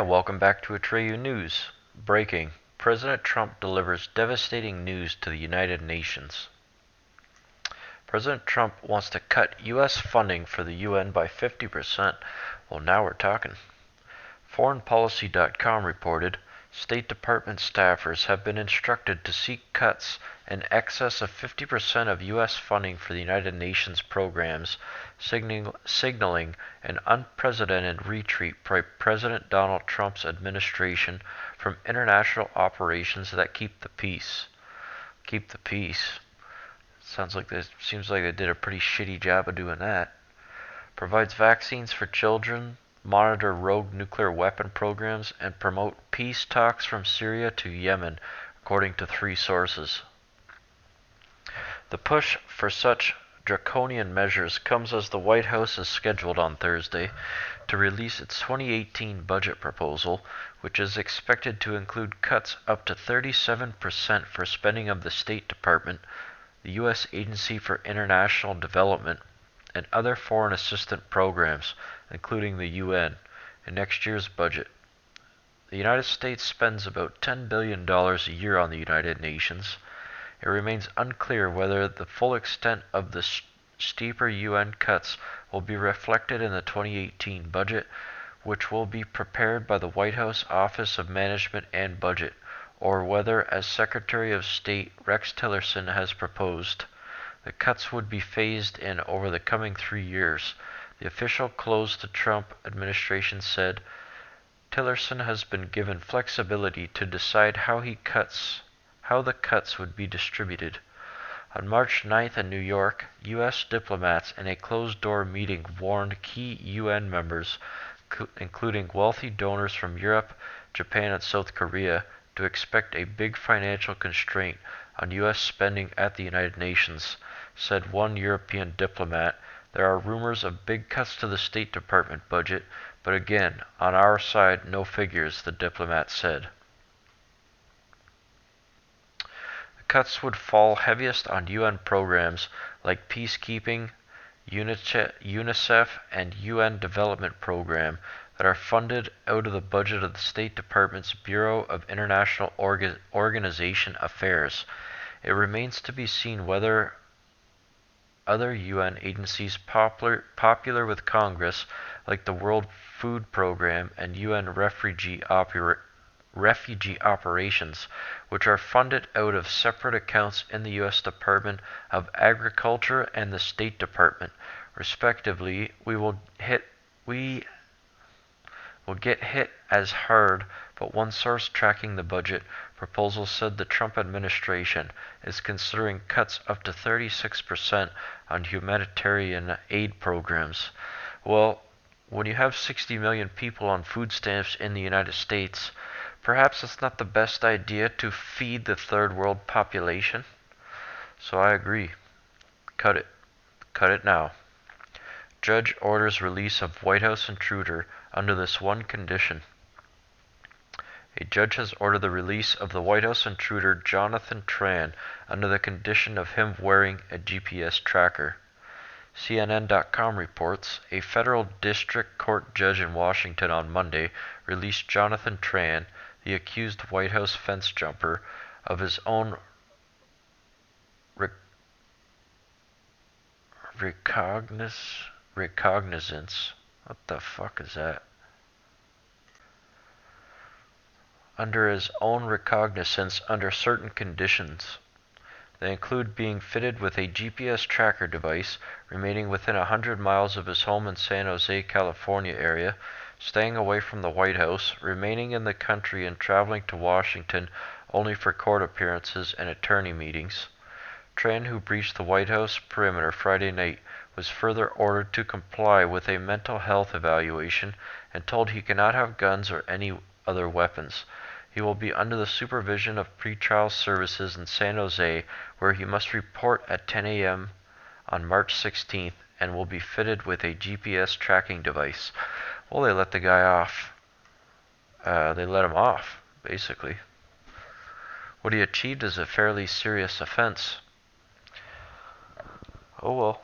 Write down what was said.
and welcome back to Atreyu News. Breaking: President Trump delivers devastating news to the United Nations. President Trump wants to cut U.S. funding for the UN by 50%. Well, now we're talking. ForeignPolicy.com reported, State Department staffers have been instructed to seek cuts in excess of 50% of U.S. funding for the United Nations programs, signaling an unprecedented retreat by President Donald Trump's administration from international operations that keep the peace. Keep the peace. Seems like they did a pretty shitty job of doing that. Provides vaccines for children, monitor rogue nuclear weapon programs, and promote peace talks from Syria to Yemen, according to 3 sources. The push for such draconian measures comes as the White House is scheduled on Thursday to release its 2018 budget proposal, which is expected to include cuts up to 37% for spending of the State Department, the U.S. Agency for International Development, and other foreign assistance programs, including the UN, in next year's budget. The United States spends about $10 billion a year on the United Nations. It remains unclear whether the full extent of the steeper UN cuts will be reflected in the 2018 budget, which will be prepared by the White House Office of Management and Budget, or whether, as Secretary of State Rex Tillerson has proposed, the cuts would be phased in over the coming 3 years. The official close to Trump administration said, Tillerson has been given flexibility to decide how the cuts would be distributed. On March 9th in New York, U.S. diplomats in a closed-door meeting warned key UN members, including wealthy donors from Europe, Japan, and South Korea, to expect a big financial constraint on U.S. spending at the United Nations, said one European diplomat. There are rumors of big cuts to the State Department budget, but again, on our side, no figures, the diplomat said. The cuts would fall heaviest on UN programs like peacekeeping, UNICEF, and UN Development Program that are funded out of the budget of the State Department's Bureau of International Organization Affairs. It remains to be seen whether other UN agencies popular with Congress, like the World Food Program and UN Refugee Operations, which are funded out of separate accounts in the U.S. Department of Agriculture and the State Department, respectively, will get hit as hard, but one source tracking the budget proposal said the Trump administration is considering cuts up to 36% on humanitarian aid programs. Well, when you have 60 million people on food stamps in the United States, perhaps it's not the best idea to feed the third world population. So I agree. Cut it. Cut it now. Judge orders release of White House intruder under this one condition. A judge has ordered the release of the White House intruder Jonathan Tran under the condition of him wearing a GPS tracker. CNN.com reports a federal district court judge in Washington on Monday released Jonathan Tran, the accused White House fence jumper, of his own recognizance. What the fuck is that? Under his own recognizance under certain conditions. They include being fitted with a GPS tracker device, remaining within 100 miles of his home in San Jose, California area, staying away from the White House, remaining in the country and traveling to Washington only for court appearances and attorney meetings. Tran, who breached the White House perimeter Friday night, was further ordered to comply with a mental health evaluation and told he cannot have guns or any other weapons. He will be under the supervision of pretrial services in San Jose, where he must report at 10 a.m. on March 16th and will be fitted with a GPS tracking device. Well, they let the guy off. They let him off, basically. What he achieved is a fairly serious offense. Oh well.